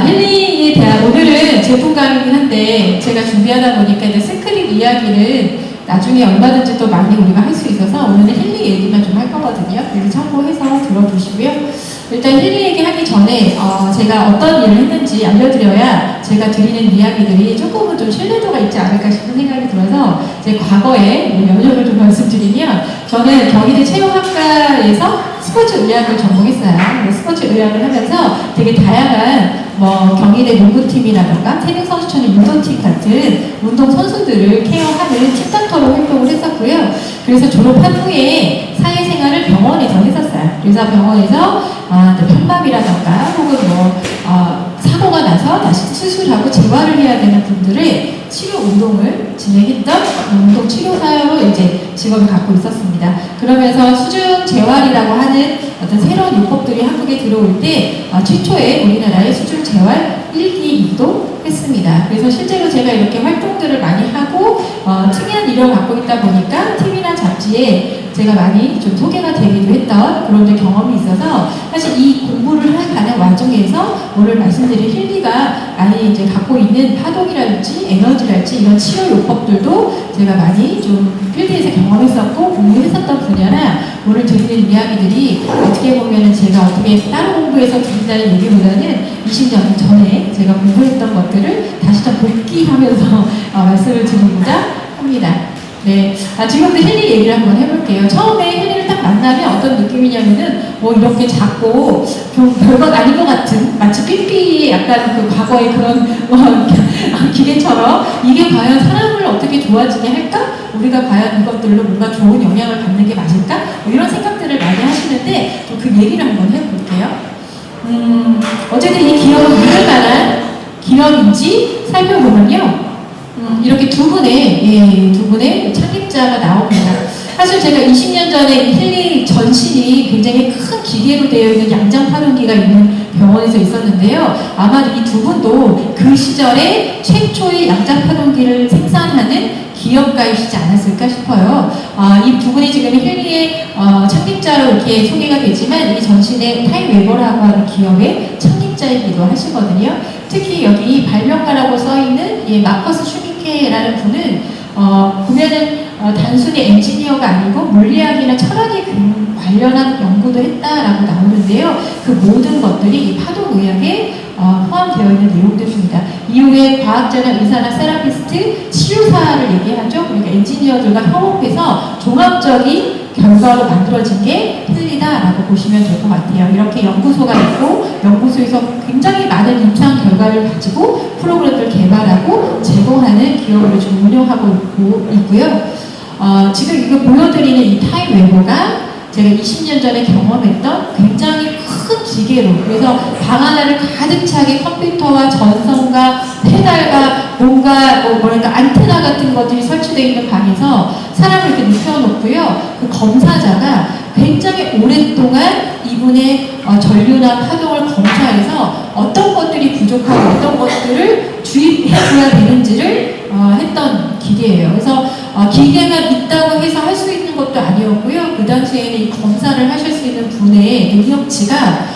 힐링에 대한 오늘은 제품 강의긴 한데 제가 준비하다 보니까 이제 스크린 이야기는 나중에 얼마든지 또 많이 우리가 할 수 있어서 오늘은 힐링 얘기만 좀 할 거거든요. 그래서 참고해서 들어주시고요. 일단 힐링 얘기 하기 전에 제가 어떤 일을 했는지 알려드려야 제가 드리는 이야기들이 조금은 좀 신뢰도가 있지 않을까 싶은 생각이 들어서 제 과거에 면접을 좀 말씀드리면 저는 경희대 체육학과에서 스포츠 의학을 전공했어요. 스포츠 의학을 하면서 되게 다양한 경희대 농구팀이라던가 태릉 선수촌의 유도팀 같은 운동 선수들을 케어하는 팀닥터로 활동을 했었고요. 그래서 졸업한 후에 사회생활을 병원에서 했었어요. 그래서 병원에서 편밤이라던가 혹은 사고가 나서 다시 수술하고 재활을 해야 되는 분들의 치료 운동을 진행했던 운동 치료사로 이제 직업을 갖고 있었습니다. 그러면서 수중 재활이라고 하는 어떤 새로운 요법들이 한국에 들어올 때 최초의 우리나라의 수중 재활 1기 2도 했습니다. 그래서 실제로 제가 이렇게 활동들을 많이 하고 특이한 일을 갖고 있다 보니까 TV나 잡지에 제가 많이 좀 소개가 되기도 했던 그런 경험이 있어서 사실 이 공부를 가는 와중에서 오늘 말씀드릴 힐리가 많이 이제 갖고 있는 파동이랄지 에너지랄지 이런 치료 요법들도 제가 많이 좀 필드에서 경험했었고 공부했었던 분야라 오늘 드리는 이야기들이 어떻게 보면은 제가 어떻게 따로 공부해서 드린다는 얘기보다는 20년 전에 제가 공부했던 것들을 다시 좀 복기하면서 말씀을 드리고자 합니다. 네, 지금부터 힐리 얘기를 한번 해볼게요. 처음에 힐리를 딱 만나면 어떤 느낌이냐면은 이렇게 작고 별것 아닌 것 같은 마치 삐삐 약간 그 과거의 그런 기계처럼 이게 과연 사람을 어떻게 좋아지게 할까? 우리가 과연 이것들로 뭔가 좋은 영향을 받는 게 맞을까? 이런 생각들을 많이 하시는데 그 얘기를 한번 해볼게요. 어쨌든 이 기업은 믿을 만한 기업인지 살펴보면요. 이렇게 두 분의 창립자가 나옵니다. 사실 제가 20년 전에 힐리 전신이 굉장히 큰 기계로 되어 있는 양장 파동기가 있는 병원에서 있었는데요. 아마도 이 두 분도 그 시절에 최초의 양장 파동기를 생산하는 기업가이시지 않았을까 싶어요. 이 두 분이 지금 힐리의 창립자로 이렇게 소개가 되지만 이 전신의 타임 웨버라고 하는 기업의 창립자이기도 하시거든요. 특히 여기 발명가라고 써있는 마커스 슈미케라는 분은 보면은 단순히 엔지니어가 아니고 물리학이나 철학에 관련한 연구도 했다라고 나오는데요. 그 모든 것들이 이 파동의학에 포함되어 있는 내용들입니다. 이후에 과학자나 의사나 세라피스트, 치료사를 얘기하죠. 그러니까 엔지니어들과 협업해서 종합적인 결과로 만들어진 게 힐리다라고 보시면 될 것 같아요. 이렇게 연구소가 있고 연구소에서 굉장히 많은 임상 결과를 가지고 프로그램을 개발하고 제공하는 기업을 좀 운영하고 있고요. 지금 이거 보여드리는 이 타임 웨버가 제가 20년 전에 경험했던 굉장히 큰 기계로, 그래서 방 하나를 가득 차게 컴퓨터와 전선과 페달과 뭔가 뭐랄까 안테나 같은 것들이 설치되어 있는 방에서 사람을 이렇게 눕혀놓고요. 그 검사자가 굉장히 오랫동안 이분의 전류나 파동을 검사해서 어떤 것들이 부족하고 어떤 것들을 주입해줘야 되는지를 했던 기계예요. 그래서 기계가 있다고 해서 할 수 있는 것도 아니었고요. 그 당시에는 이 검사를 하실 수 있는 분의 능력치가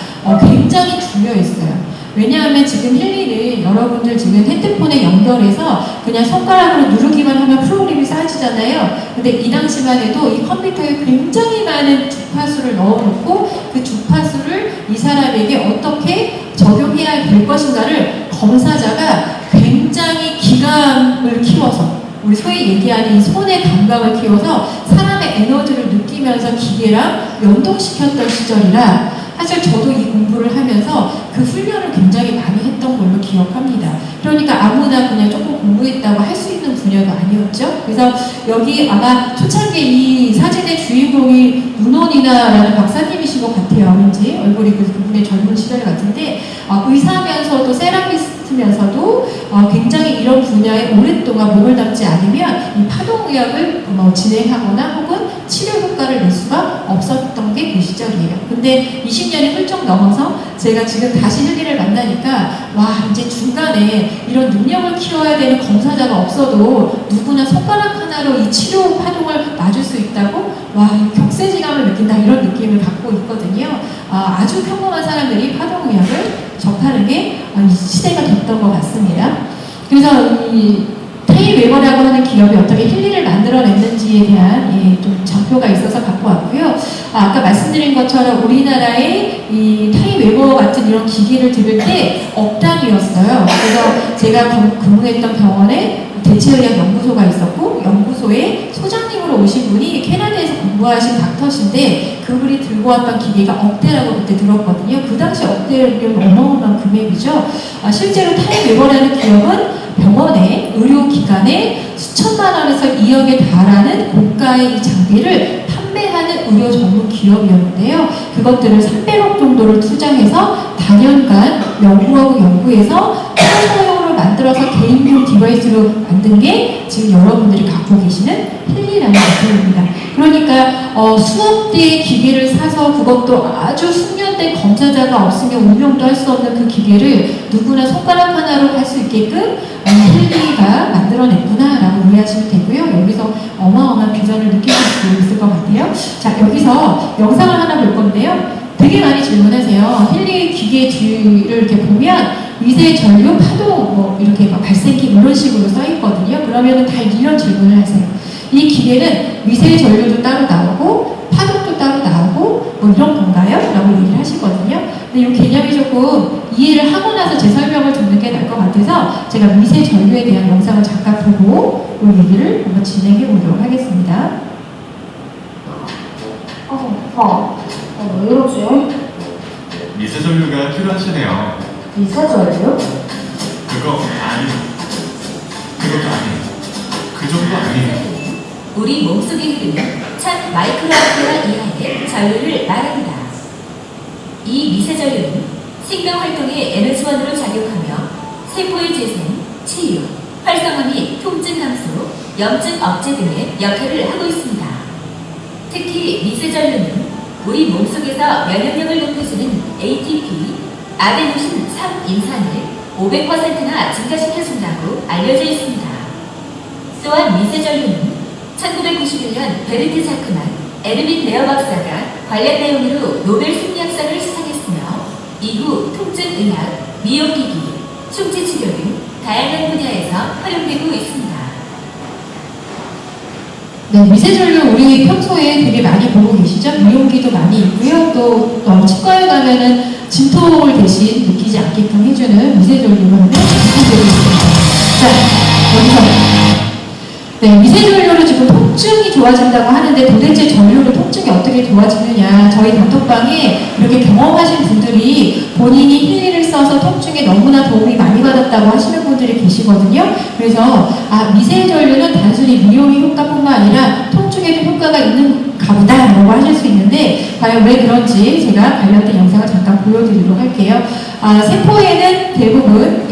굉장히 중요했어요. 왜냐하면 지금 힐리는 여러분들 지금 핸드폰에 연결해서 그냥 손가락으로 누르기만 하면 프로그램이 쌓여지잖아요. 근데 이 당시만 해도 이 컴퓨터에 굉장히 많은 주파수를 넣어놓고 그 주파수를 이 사람에게 어떻게 적용해야 될 것인가를 검사자가 굉장히 기감을 키워서 우리 소위 얘기하는 이 손의 감각을 키워서 사람의 에너지를 느끼면서 기계랑 연동시켰던 시절이라 사실 저도 이 공부를 하면서 그 훈련을 굉장히 많이 했던 걸로 기억합니다. 그러니까 아무나 그냥 조금 공부했다고 할 수 있는 분야가 아니었죠. 그래서 여기 아마 초창기 이 사진의 주인공이 문원이나라는 박사님이신 것 같아요. 왠지 얼굴이 그분의 젊은 시절 같은데 의사면서도 세라피스트면서도 굉장히 이런 분야에 오랫동안 몸을 담지 않으면 이 파동의학을 진행하거나 혹은 치료 효과를 낼 수가 없었던 게 그 시절 시절이에요. 근데 20년이 훌쩍 넘어서 제가 지금 다시 힐리를 만나니까 와, 이제 중간에 이런 능력을 키워야 되는 검사자가 없어도 누구나 손가락 하나로 이 치료 파동을 맞을 수 있다고 와, 격세지감을 느낀다, 이런 느낌을 갖고 있거든요. 아주 평범한 사람들이 파동의학을 접하는 게 이 시대가 됐던 것 같습니다. 그래서 이 타이 웨버라고 하는 기업이 어떻게 힐리를 만들어냈는지에 대한 좀 장표가 있어서 갖고 왔고요. 아까 말씀드린 것처럼 우리나라에 이 타이 웨버 같은 이런 기기를 들을 때 억 단위였어요. 그래서 제가 근무했던 병원에 대체의학 연구소가 있었고, 연구소에 소장님으로 오신 분이 캐나다에서 공부하신 닥터신데 그분이 들고 왔던 기계가 억대라고 그때 들었거든요. 그 당시 억대면 어마어마한 금액이죠. 실제로 타이 웨버라는 기업은 병원에, 의료기관에 수천만 원에서 2억에 달하는 고가의 이 장비를 판매하는 의료 전문 기업이었는데요. 그것들을 300억 정도를 투자해서 단연간 연구하고 연구해서 소형으로 만들어서 개인용 디바이스로 만든 게 지금 여러분들이 갖고 계시는 힐리라는 제품입니다. 그러니까 수억 대의 기계를 사서 그것도 아주 숙련된 검사자가 없으면 운영도 할 수 없는 그 기계를 누구나 손가락 하나로 할 수 있게끔 힐리가 만들어냈구나 라고 이해하시면 되고요. 여기서 어마어마한 비전을 느끼실 수 있을 것 같아요. 자, 여기서 영상을 하나 볼 건데요. 되게 많이 질문하세요. 힐리 기계 뒤를 이렇게 보면 위세 전류 파동 이렇게 발생기 이런 식으로 써 있거든요. 그러면 다 이런 질문을 하세요. 이 기계는 위세 전류도 따로 나오고 파동도 따로 나오고 이런 건가요? 라고 얘기를 하시거든요. 근데 이 개념이 조금 이해를 하고 나서 제 설명을 듣는 게 나을 것 같아서 제가 위세 전류에 대한 영상을 잠깐 보고 이 얘기를 한번 진행해 보도록 하겠습니다. 왜 이러지? 미세 전류가 필요하시네요. 미세 전류? 그것도 아니에요. 그 정도 아니에요. 우리 몸속에 흐르는 천 마이크로암페어 이하의 전류를 말합니다. 이 미세 전류는 생명 활동의 에너지원으로 작용하며 세포의 재생, 치유, 활성화 및 통증 감소, 염증 억제 등의 역할을 하고 있습니다. 특히 미세 전류는 우리 몸속에서 면역력을 높여주는 ATP, 아데노신 3인산을 500%나 증가시켜준다고 알려져 있습니다. 또한 미세 전류는 1991년 베르트 자크만, 에르빈 레어 박사가 관련 내용으로 노벨 심리학상을 수상했으며 이후 통증의학, 미용기기, 충치치료 등 다양한 분야에서 활용되고 있습니다. 네, 미세전류 우리 평소에 되게 많이 보고 계시죠? 미용기도 많이 있고요. 또 치과에 가면은 진통을 대신 느끼지 않게끔 해주는 미세전류로 하는 제품들이 있습니다. 자, 여기서 미세전류로 지금 통증이 좋아진다고 하는데 도대체 전류로 통증이 어떻게 좋아지느냐, 저희 단톡방에 이렇게 경험하신 분들이 본인이 힐리를 써서 통증에 너무나 도움이 많이 받았다고 하시는 분들이 계시거든요. 그래서 미세전류는 단순히 미용의 효과뿐만 아니라 통증에도 효과가 있는가 보다 라고 하실 수 있는데 과연 왜 그런지 제가 관련된 영상을 잠깐 보여드리도록 할게요. 세포에는 대부분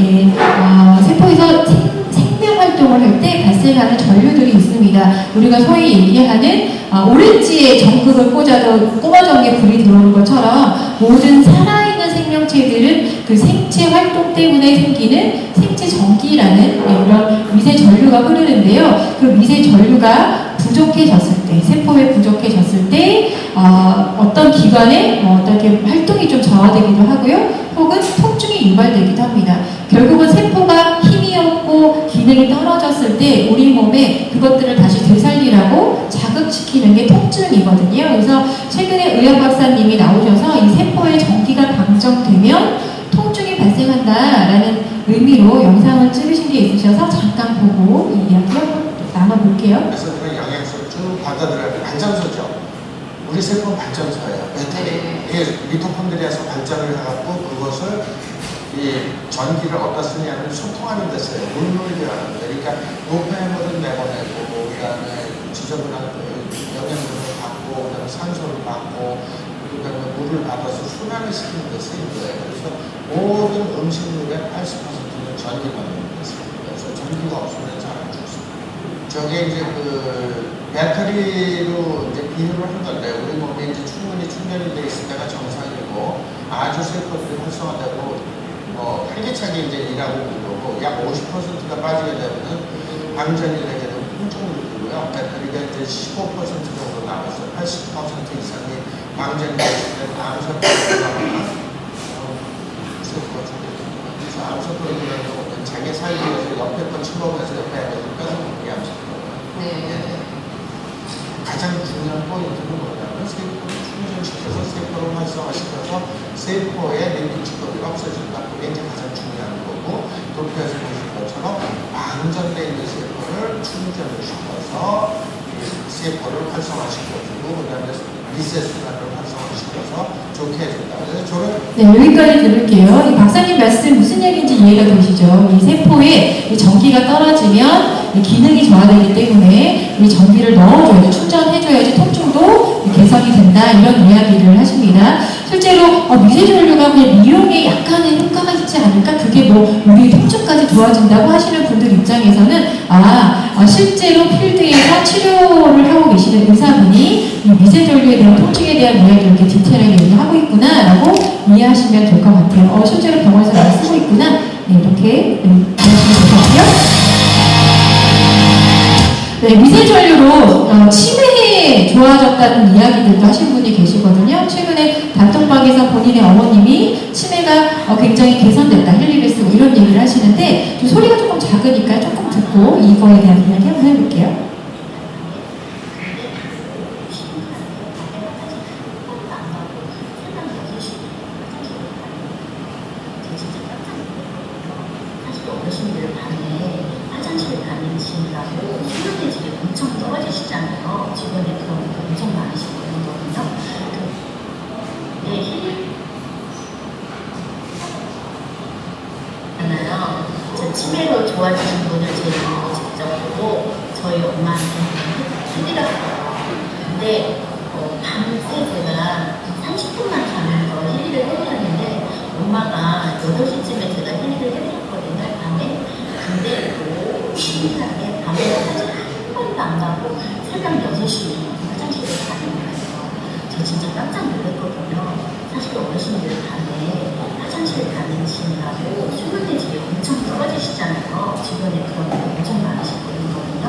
세포에서 생명활동을 할 때 발생하는 전류들이 있습니다. 우리가 소위 얘기하는 오렌지에 전극을 꽂아도 꼬마정에 불이 들어오는 것처럼 모든 살아있는 생명체들은 그 생체 활동 때문에 생기는 생체 전기라는 이런 미세 전류가 흐르는데요. 그 미세 전류가 부족해졌을 때, 세포에 부족해졌을 때 어떤 기관에 어떻게 활동이 좀 저하되기도 하고요. 혹은 통증이 유발되기도 합니다. 결국은 세포가 힘이 없고 기능이 떨어졌을 때 우리 몸에 그것들을 다시 되살리라고 자극시키는 게 통증이거든요. 그래서 최근에 의학 박사님이 나오셔서 이 세포의 전기가 방정되면 통증이 발생한다라는 의미로 영상을 찍으신 게 있으셔서 잠깐 보고 이 이야기 한번 나눠볼게요. 그래서 그 영양소를 쭉 받아들여야 발전소죠. 우리 세포는 발전소예요. 배터리. 이게 미토콘드리아에서 발전을 해갖고 그것을 이 전기를 어디다 쓰냐를 소통하는 데 써요. 물놀이라는 데. 그러니까 노폐물은 내보내고, 그 다음에 지저분한 영양분을 받고, 그 다음에 산소를 받고, 그 다음에 물을 받아서 순환을 시키는 데 쓰는 거예요. 그래서 모든 음식물의 80%는 전기가 되는 데 써요. 그래서 전기가 없으면 잘 안 죽습니다. 저게 이제 배터리로 이제 비유를 한 건데 우리 몸에 이제 충분히 충전이 돼 있을 때가 정상이고 아주 세포들이 활성화되고 활기차게 이제 일하고 있는 거고 약 50%가 빠지게 되면은 방전이 되게 되고 통증을 느끼고요. 배터리가 이제 15% 정도 남았어요. 80% 이상이 방전이 됐을 때 암세포가 나거나 세포가 죽거든요. 그래서 암세포라는 경우는 자기 살기 위해서 옆에 거 침범해서 옆에 애들 뺏어먹는 게 암세포예요. 네. 가장 중요한 포인트는 뭐냐면 세포를 충전시켜서 세포를 활성화시켜서 세포의 링크 찌꺼기가 없어진다. 그게 이제 가장 중요한 거고 도표에서 보신 것처럼 방전되어 있는 세포를 충전을 시켜서 세포를 활성화시켜주고 그 다음에 리셋 순환을 활성화시켜서 좋게 해준다. 그래서 저는 네, 여기까지 들을게요. 이 박사님 말씀 무슨 얘기인지 이해가 되시죠? 이 세포에 이 전기가 떨어지면 이 기능이 저하되기 때문에 이 전기를 넣어줘야지, 충전해줘야지 통증도 개선이 된다. 이런 이야기를 하십니다. 실제로 미세전류가 그냥 미용에 약간의 효과가 있지 않을까? 그게 뭐 우리 통증까지 좋아진다고 하시는 분들 입장에서는 실제로 필드에서 치료를 하고 계시는 의사분이 이 미세전류에 대한 통증에 대한 이야기를 이렇게 디테일하게 얘기하고 있구나라고 이해하시면 될 것 같아요. 실제로 병원에서 많이 쓰고 있구나. 네, 이렇게 이해하시면 될 것 같고요. 네, 미세전류로 치매에 좋아졌다는 이야기들도 하신 분이 계시거든요. 최근에 단톡방에서 본인의 어머님이 치매가 굉장히 개선됐다, 힐리를 쓰고 이런 얘기를 하시는데 좀 소리가 조금 작으니까 조금 듣고 이거에 대한 이야기 한번 해볼게요. 어르신들 밤에 화장실 가는 중이라고 수면의 질이 엄청 떨어지시잖아요. 주변에 그런 분 엄청 많으시고 그러거든요. 네, 힐잖아요. 저 치매로 좋아지신 분을 제 눈으로 직접 보고 저희 엄마한테 해드렸어요. 근데 밤새 제가 30분만 자면서 힐을 해드렸는데 엄마가 8시쯤에 제가 힐을 해드렸거든요. 밤에. 근데 신기하게 밤에 화장실 한 번도 안 가고 새벽 6시에 화장실에 가는 거예요. 저 진짜 깜짝 놀랐거든요. 사실 어르신들 밤에 화장실 가는 중이라고 수면의 질이 엄청 떨어지시잖아요. 주변에 그런 분 엄청 많으시거든요.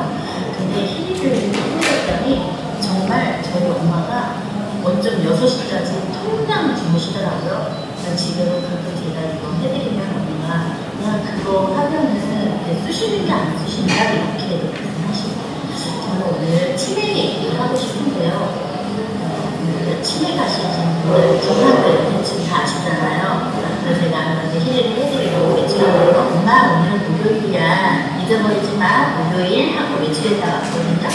근데 힐을 해드렸더니 정말 저희 엄마가 원점 6시까지 통장 주무시더라고요. 지금은 가끔 제가 이거 해드리면 엄마가 그냥 그거 하면은 쓰시는 게 안 쓰신다 이렇게 말씀하시고 저는 오늘 치매 얘기를 하고 싶은데요. 치매 가시는 분들 중간들 지금 다 아시잖아요. 그래서 제가 힐을 해드리고 외출하고 엄마 오늘은 목요일이야 잊어버리지 마 목요일 하고 외출했다 왔거든요.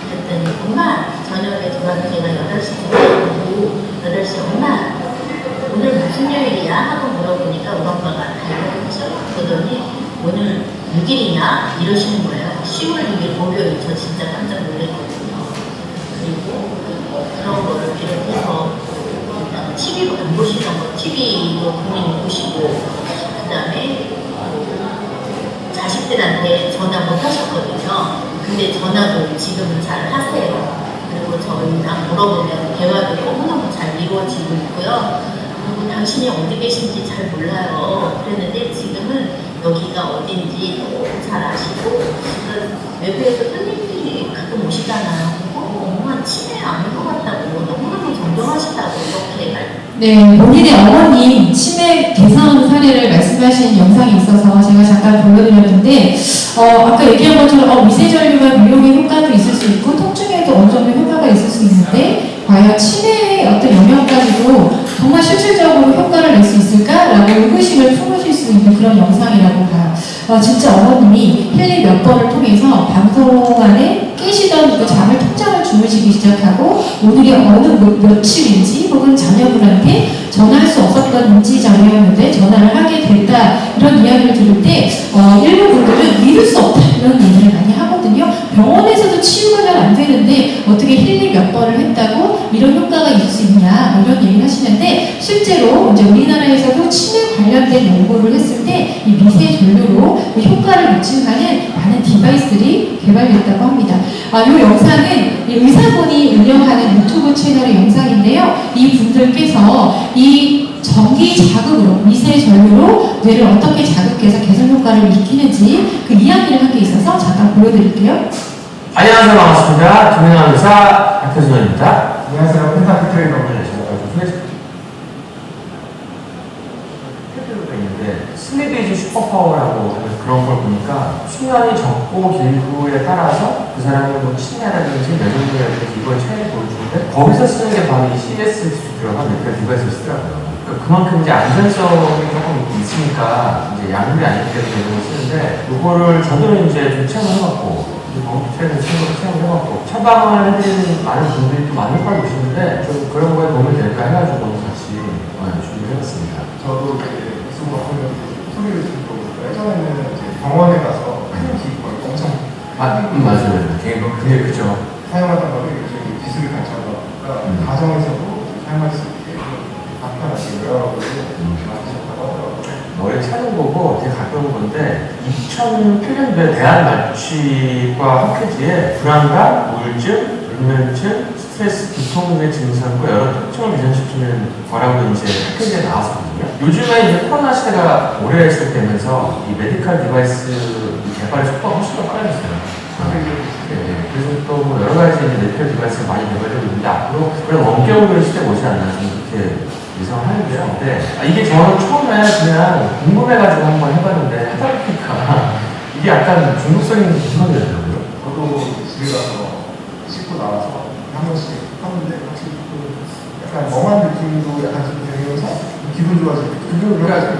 그랬더니 엄마 저녁에 들어와서 제가 8시쯤에 오고 8시에 엄마 오늘 무슨 요일이야? 하고 물어보니까 우리 엄마가 달려오죠. 그러더니 오늘 6일이냐? 이러시는 거예요. 10월 6일 목요일. 저 진짜 깜짝 놀랐거든요. 그리고 그런 거를 비롯해서 TV도 안 보시던 거 TV도 본인이 보시고 그 다음에 자식들한테 전화 못 하셨거든요. 근데 전화도 지금은 잘 하세요. 그리고 저희랑 물어보면 대화도 너무너무 잘 이루어지고 있고요. 그리고 당신이 어디 계신지 잘 몰라요. 그랬는데 지금은 여기가 어딘지 너무 잘 아시고 외부에서 손님들이 가끔 오시잖아요. 엄마 치매 아닌 것 같다고 너무너무 존경하시다고 이렇게 네, 본인의 어머님 치매 개선 사례를 말씀하신 영상이 있어서 제가 잠깐 보여드렸는데 아까 얘기한 것처럼 미세전류가 미용에 효과도 있을 수 있고 통증에도 어느 정도 효과가 있을 수 있는데 과연 치매의 어떤 영향까지도 정말 실질적으로 효과를 낼 수 있을까라고 의구심을 품으실 수 있는 그런 영상이라고 봐요. 진짜 어머님이 힐링 몇 번을 통해서 방송 안에 깨시던 그 잠을 통잠을 주무시기 시작하고 오늘이 어느 며칠인지 혹은 자녀분한테 전화할 수 없었던 인지자료였는데 전화를 하게 됐다 이런 이야기를 들을 때 일부 분들은 믿을 수 없다 이런 얘기를 많이 하거든요. 병원에서도 치유가 잘 안 되는데 어떻게 힐링 몇 번을 했다고 이런 효과가 있을 수 있냐 이런 얘기를 하시는데 실제로 이제 우리나라에서도 치매 관련된 연구를 했을 때 이 미세 전류로 그 효과를 입증하는 많은 디바이스들이 개발됐다고 합니다. 이 영상은 이 의사분이 운영하는 유튜브 채널의 영상인데요. 이 분들께서 이 전기 자극으로, 미세 전류로 뇌를 어떻게 자극해서 개선 효과를 익히는지 그 이야기를 한 게 있어서 잠깐 보여드릴게요. 안녕하세요. 반갑습니다. 김민아 의사 박효준입니다. 안녕하세요. 펜타 피트레이너를 소개시켜드립니다. 가 있는데 슬리비지 슈퍼파워라고 하는 그런 걸 보니까 수면이 적고 길고에 따라서 그 사람의 뭐 치매라든지 뇌종양이라든지 이걸 차이를 보여주는데 거기서 쓰는 게 바로 이 CS 들어간 메디컬 디바이스를 쓰더라고요. 그만큼 이제 안전성이 조금 있으니까 이제 약물이 아니기 때문에 이런 걸 쓰는데 그거를 저도 이제 좀 체험을 해봤고 최근 친구도 체험을 해봤고 처방을 해드리는 많은 분들이 또 많은 걸 보시는데 좀 그런 거에 도움이 될까 해가지고 오늘 같이 준비를 해봤습니다. 저도 이제 이승우 같은 경우 소리를 듣고 예전에는 이제 병원에 가서 큰 기구를 엄청 맞아요. 그게 그죠. 사용하던 거를 요즘 기술이 발전하다 보니까 가정에서도 사용할 수 있게 간편하게 여러 가지 만드셨다고 하더라고요. 머리 찾은 거고 되게 가까운 건데 2008년도에 대한마취과 홈페이지에 불안감, 우울증, 불면증, 스트레스, 두통의 증상과 여러 특징을 개선시키는 거라고 이제 홈페이지에 나왔거든요. 요즘에 이제 코로나 시대가 오래 시작되면서 이 메디컬 디바이스 개발의 속도가 훨씬 더 빨라졌어요. 그래서 또 뭐 여러 가지 이제 메디컬 디바이스가 많이 개발되고 있는데 앞으로 그런 원격의 시대가 오지 않나 이렇게 예상을 하는데요. 근데 이게 저는 처음에 그냥 궁금해가지고 한번 해봤는데 하다 보니까 이게 약간 중독성인 부분이더라고요. 저도 집에 가서 씻고 나와서 한 번씩 하는데 확실히 약간 멍한 느낌도 약간 좀 들면서 기분 좋아지고 기분을 좋아지고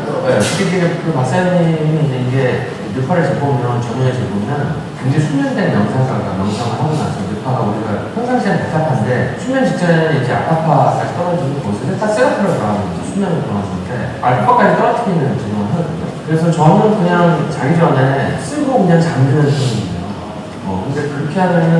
특히 그 박사님이 이제 이게 뇌파를 재보면 전후에 재보면 굉장히 수면된 명상가가 명상을 하고 나서 뇌파가 우리가 평상시에는 답답한데 수면 직전에는 이제 알파파까지 떨어지는 곳을 다 세로토닌을 가하면 수면을 들어가는데 알파파까지 떨어뜨리는 진행을 하거든요. 그래서 저는 그냥 자기 전에 쓰고 그냥 잠드는 편이에요. 근데 그렇게 하면은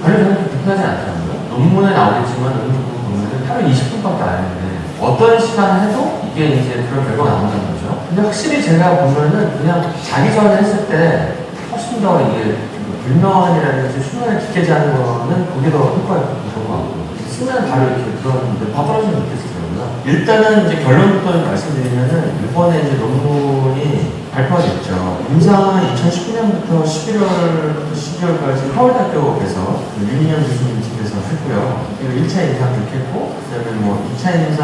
별로 저는 불편하지 않더라고요. 논문에 나오겠지만 논문 보면은 하루 20분밖에 안 했는데 어떤 시간을 해도 이게 이제 그런 결과가 나온다는 거죠. 근데 확실히 제가 보면은 그냥 자기 전에 했을 때 훨씬 더 이게 불면이라든지 수면을 깊게 자는 거는 그게 더 효과가 있는 것 같고 수면 바로 이렇게 그런 뇌파 떨어지는 느꼈었거든요. 일단은 이제 결론부터 말씀드리면은 이번에 이제 논문이 발표가 됐죠. 임상은 2019년부터 11월부터 12월까지 하월대학교에서 윤희현 교수님 집에서 했고요. 그리고 1차 임상 그렇게 했고, 그 다음에 뭐 2차 임상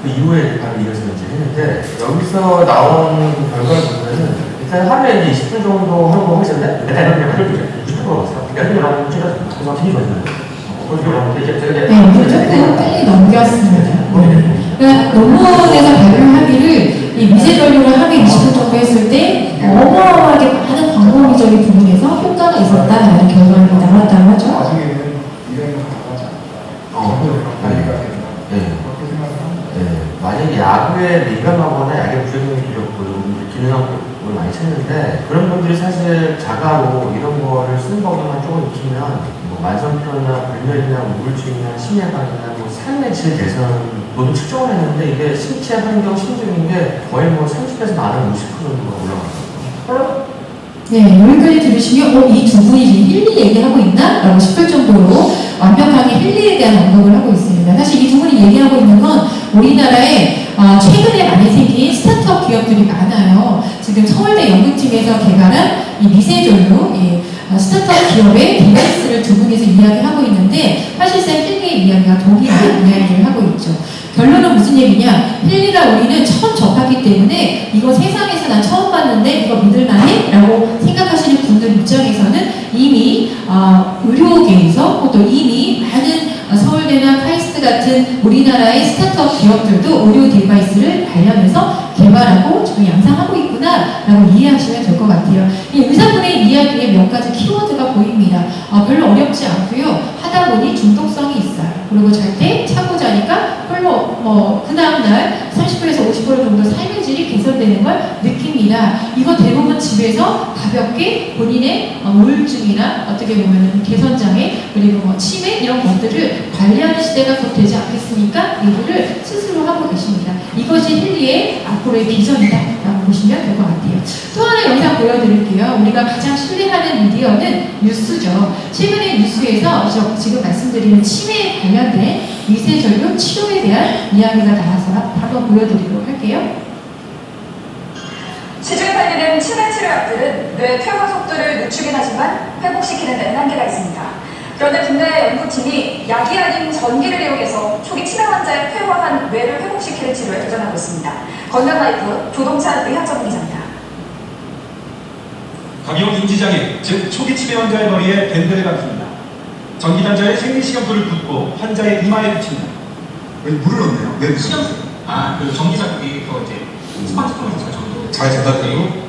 그 이후에 바로 이어서 이제 했는데, 여기서 나온 그 결과를 보면은 일단 하루에 이제 20분 정도 하고 하셨네? 일단 그냥 하루 종일 20분 걸었어. 그러니까 하루에 찍어서 그래서 되게 좋아졌어요. 조금 빨리 넘겼습니다. 그러니까 논문에서 발표하기를 이 미세 전류를 하루에 20분 정도 했을 때 어마어마하게 많은 광범위적인 부분에서 효과가 있었다라는 결과가 나왔다고 하죠. 나중에는 이런 거 가능하지 않을까. 전부 관리가 된다. 그렇게 생각을 합니다. 만약에 야구에 민감하거나 약의 부작용이 두렵고 기능학을 많이 찾는데 그런 분들이 사실 자가로 이런 거를 쓰는 법만 조금 익히면 뭐 만성피로나 불면이나 우울증이나 심야감이나 뭐 삶의 질 개선 모두 측정을 했는데 이게 신체 환경 신중인 게 거의 뭐 30에서 많은 50% 정도가 올라갔어요. 네, 여기까지 들으시면 이 두 분이 지금 힐리 얘기하고 있나? 라고 싶을 정도로 완벽하게 힐리에 대한 언급을 하고 있습니다. 사실 이 두 분이 얘기하고 있는 건 우리나라에 최근에 많이 생긴 스타트업 기업들이 많아요. 지금 서울대 연구팀에서 개발한 이 미세전류 스타트업 기업의 디바이스를 두 분이서 이야기하고 있는데 사실상 힐리의 이야기가 동일한 이야기를 하고 있죠. 결론은 무슨 얘기냐? 힐리가 우리는 처음 접하기 때문에 이거 세상에서 난 처음 봤는데 이거 믿을만해? 라고 생각하시는 분들 입장에서는 이미 의료계에서 또 이미 많은 서울대나 카이스트 같은 우리나라의 스타트업 기업들도 의료 디바이스를 관련해서 개발하고 지금 양상하고 있구나 라고 이해하시면 될 것 같아요. 이 의사분의 이야기에 몇 가지 키워드가 보입니다. 별로 어렵지 않고요. 하다 보니 중독성이 있어요. 그리고 잘 때 차고 자니까 별로 그 다음날 30%에서 50% 정도 삶의 질이 개선되는 걸 느낍니다. 이거 대부분 집에서 가볍게 본인의 우울증이나 어떻게 보면 개선장애 그리고 치매 이런 것들을 관리하는 시대가 곧 되지 않겠습니까? 이거를 스스로 하고 계십니다. 이것이 힐리의 앞으로의 비전이다라고 보시면 될 것 같아요. 또 하나 영상 보여드릴게요. 우리가 가장 신뢰하는 미디어는 뉴스죠. 최근에 뉴스에서 지금 말씀드리는 치매에 관련된 미세전류 치료에 대한 이야기가 나와서 한번 보여드리도록 할게요. 시중에 팔리는 치매 치료약들은 뇌 퇴화 속도를 늦추긴 하지만 회복시키는 데는 한계가 있습니다. 그런데 국내 연구팀이 약이 아닌 전기를 이용해서 초기 치매 환자의 퇴화한 뇌를 회복시키는 치료에 도전하고 있습니다. 건강라이프 조동찬 의학전문 기자입니다. 각용 인지장애, 즉 초기 치매 환자의 머리에 밴드를 감습니다. 전기단자의 생리식염수를 붓고 환자의 이마에 붙입니다. 왜 물을 넣네요? 왜 식염수? 그 전기 자극이 더 이제 스펀지 통해서 정도 잘 전달되고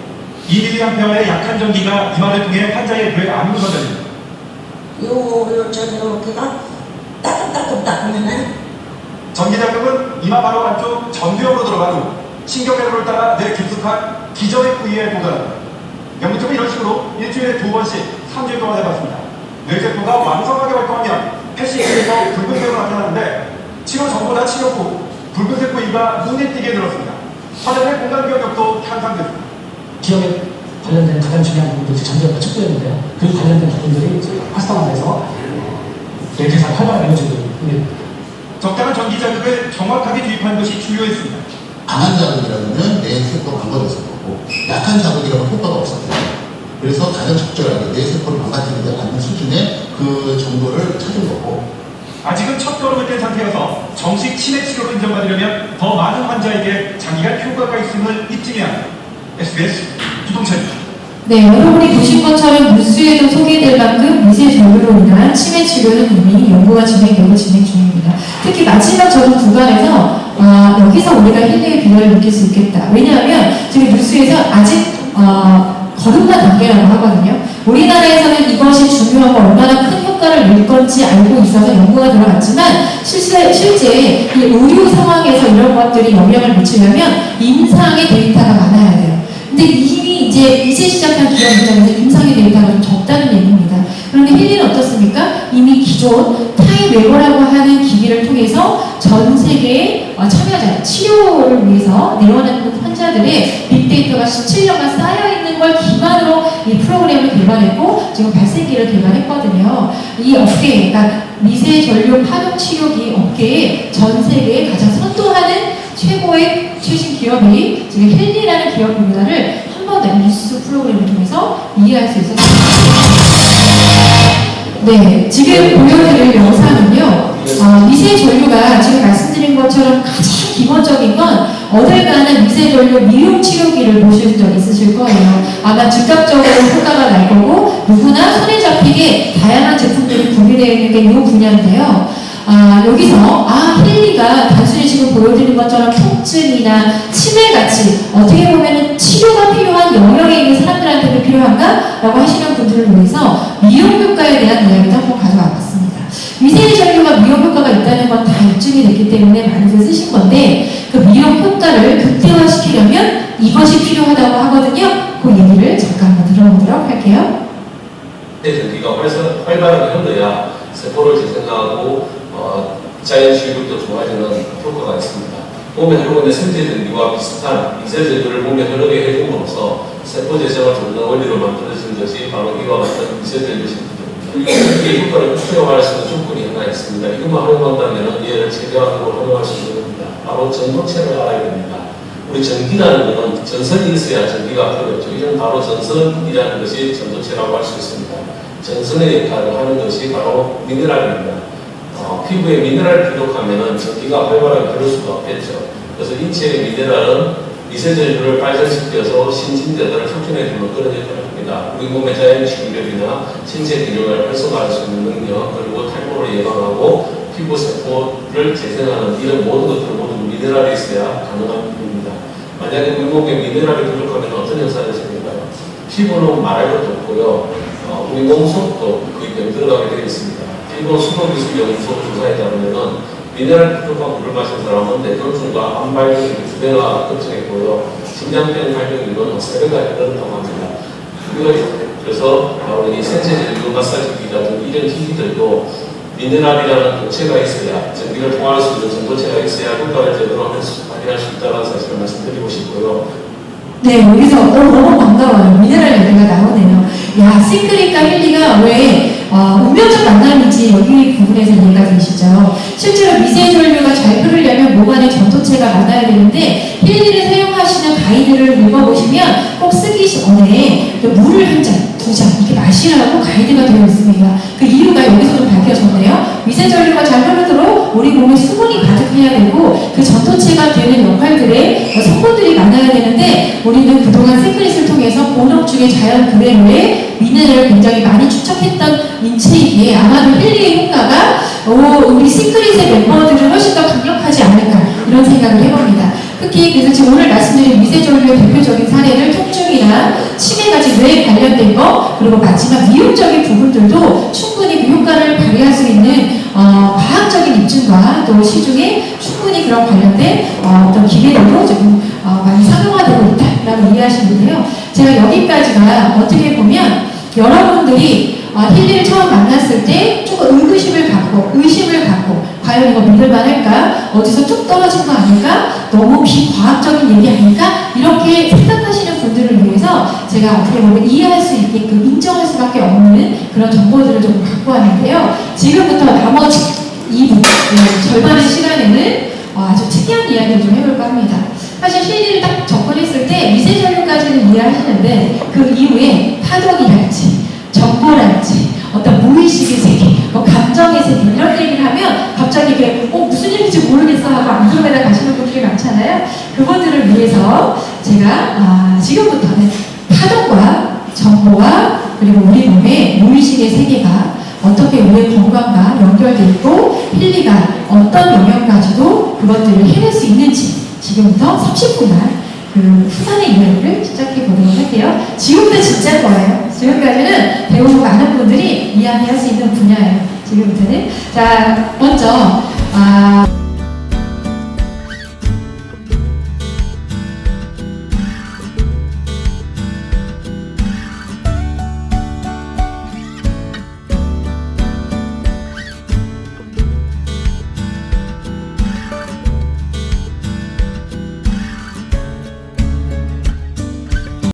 2mA의 약한 전기가 이마를 통해 환자의 뇌 안으로 전달됩니다. 저기가 따끔따끔따끔 하면은 전기 자극은 이마 바로 안쪽 전두엽으로 들어가도 신경회로를 따라 뇌 깊숙한 기저의 부위에 도달합니다. 연구팀은 이런 식으로 일주일에 2번씩 3주일 동안 해봤습니다. 뇌세포가 왕성하게 활동하면 펫시기에서 붉은색으로 나타나는데 치료 전보다 치료 후 붉은색 부위가 눈에 띄게 늘었습니다. 환자의 공간 기억력도 향상됐습니다. 기억에 관련된 가장 중요한 부분들이 전기가 척도였는데요. 그 관련된 부분들이 활성화돼서 뇌계산 활발하게 해주는 적당한 전기 자극을 정확하게 주입하는 것이 중요했습니다. 강한 자극이라면 뇌 세포가 망가졌을 거고 약한 자극이라면 효과가 없었거든요. 그래서 가장 적절하게 뇌 세포를 망가뜨리지 않는 수준의 그 정도를 찾은 거고 아직은 첫 걸음을 뗀 상태여서 정식 치매 치료로 인정받으려면 더 많은 환자에게 장기간 효과가 있음을 입증해야 합니다. SBS 조동찬입니다. 네, 여러분이 보신 것처럼 뉴스에도 소개될 만큼 미세전류로 인한 치매 치료는 이미 연구가 진행 중입니다. 특히 마지막 적응 구간에서 여기서 우리가 힐리의 비결을 느낄 수 있겠다. 왜냐하면 지금 뉴스에서 아직 거듭난 단계라고 하거든요. 우리나라에서는 이것이 중요하고 얼마나 큰 효과를 낼 건지 알고 있어서 연구가 들어갔지만 실제 이 의료 상황에서 이런 것들이 영향을 미치려면 임상의 데이터가 많아야 돼요. 근데 이미 이제 시작한 기업 입장에서 임상의 데이터가 좀 적다는 얘기입니다. 그런데 힐리는 어떻습니까? 이미 기존 타임웨버라고 하는 기기를 통해서 전 세계의 참여자, 치료를 위해서 내원하는 환자들의 빅데이터가 17년간 쌓여있는 걸 기반으로 이 프로그램을 개발했고 지금 발생기를 개발했거든요. 이 업계, 그러니까 미세전류 파동 치료기 업계에 전 세계에 가장 선도하는 최고의 최신 기업이 지금 힐리라는 기업입니다를 한 번 더 뉴스 프로그램을 통해서 이해할 수 있었습니다. 네, 지금 보여드릴 영상은요, 미세전류가 지금 말씀드린 것처럼 가장 기본적인 건 어딜 가는 미세전류 미용 치료기를 보실 적 있으실 거예요. 아마 즉각적으로 효과가 날 거고 누구나 손에 잡히게 다양한 제품들이 구비되어 있는 게 이 분야인데요. 여기서 힐리가 단순히 지금 보여드린 것처럼 통증이나 치매같이 어떻게 보면 치료가 필요한 영역에 있는 사람들한테도 필요한가? 라고 하시는 분들을 위해서 미용 효과에 대한 이야기도 한번 가져와 봤습니다. 미세전류가 미용 효과가 있다는 건 다 입증이 됐기 때문에 많이들 쓰신 건데 그 미용 효과를 극대화시키려면 이것이 필요하다고 하거든요. 그 얘기를 잠깐 한번 들어보도록 할게요. 전기가 활발하게 흘러야 세포를 재생하고 자연 시력도 좋아지는 효과가 있습니다. 몸에 흐르는 생체 전기와 비슷한 미세전류를 몸에 흐르게 해줌으로써 세포 재생을 돕는 원리로 만들어진 것이 바로 이와 같은 미세전류 제품입니다. 이 효과를 극대화할 수 있는 조건이 하나 있습니다. 이것만 활용한다면 얘를 최대한으로 활용할 수 있는 겁니다. 바로 전도체를 알아야 됩니다. 우리 전기라는 것은 전선이 있어야 전기가 흐르죠. 이는 바로 전선이라는 것이 전도체라고 할 수 있습니다. 전선의 역할을 하는 것이 바로 미네랄입니다. 피부에 미네랄이 부족하면 전기가 활발하게 흐를 수가 없겠죠. 그래서 인체의 미네랄은 미세전류를 발전시켜서 신진대사를 촉진해주는 그런 역할을 합니다. 우리 몸의 자연식물이나 신체 기능을 활성화할 수 있는 능력, 그리고 탈모를 예방하고 피부 세포를 재생하는 이런 모든 것들 모두 미네랄이 있어야 가능한 부분입니다. 만약에 우리 몸에 미네랄이 부족하면 어떤 현상이 생길까요? 피부는 말할 것도 없고요. 우리 몸 속도 거의 병들어가게 되어 있습니다. 일본 수도기술연구소 조사에 따르면 미네랄 부족한 물을 마신 사람은 뇌졸중과 암 발병이 2배나 급증했고요. 심장병 발병률은 3배가 이른다고 합니다. 그래서 바로 이 생체전류 마사지기라든 이런 기기들도 미네랄이라는 도체가 있어야, 전기를 통할 수 있는 전도체가 있어야 효과를 제대로 발휘할 수 있다는 사실을 말씀드리고 싶고요. 네, 여기서 너무 반가워요. 미네랄 얘기가 나오네요. 야, 싱크릿과 헨리가 왜 운명적 만남인지 여기 부분에서 이해가 되시죠? 실제로 미세 전류가 잘 흐르려면 몸 안에 전도체가 많아야 되는데 헨리를 사용하시는 가이드를 읽어보시면 꼭 쓰기 전에 물을 한 잔, 두 잔 이렇게 마시라고 가이드가 되어 있습니다. 그 이유가 여기서 좀 밝혀졌네요. 미세 전류가 잘 흐르도록 우리 몸에 수분이 가득해야 되고 그 전도체가 되는 역할들의 성분들이 많아야 되는데 우리는 그동안 싱크릿을 통해서 본업중의 자연 그대로의 미네랄을 굉장히 많이 축적했던 인체이기에 아마도 헨리의 효과가 우리 싱크릿의 멤버들은 훨씬 더 강력하지 않을까 이런 생각을 해봅니다. 특히 그래서 지금 오늘 말씀드린 미세전류의 대표적인 사례를 통증이나 치매까지 뇌에 관련된 거 그리고 마지막 미용적인 부분들도 충분히 그 효과를 발휘할 수 있는 과학적인 입증과 또 시중에 충분히 그런 관련된 어떤 기계들도 지금 많이 상용화되고 있다라고 이해하시는데요. 제가 여기까지가 어떻게 보면 여러분들이 헨리를 처음 만났을 때 조금 의심을 갖고 과연 이거 믿을만 할까? 어디서 툭 떨어진 거 아닐까? 너무 비과학적인 얘기 아닐까? 이렇게 생각하시는 분들을 위해서 제가 어떻게 보면 이해할 수 있게끔 인정할 수밖에 없는 그런 정보들을 좀 갖고 왔는데요. 지금부터 나머지 2부, 절반의 시간에는 아주 특이한 이야기를 좀 해볼까 합니다. 사실 헨리를 딱 접근했을 때 미세전류까지는 이해하시는데 그 이후에 파동이랄지 정보랄지 어떤 무의식의 세계, 감정의 세계 이런 얘기를 하면 갑자기 이게 무슨 얘기인지 모르겠어 하고 안드로메다 가시는 분들이 많잖아요. 그분들을 위해서 제가 지금부터는 파동과 정보와 그리고 우리 몸의 무의식의 세계가 어떻게 우리의 건강과 연결되어 있고 헨리가 어떤 영역까지도 그것들을 해낼 수 있는지 지금부터 30분간 그 후반의 이야기를 시작해 보도록 할게요. 지금부터 진짜 거예요. 지금까지는 대부분 많은 분들이 이야기할 수 있는 분야예요. 지금부터는 자 먼저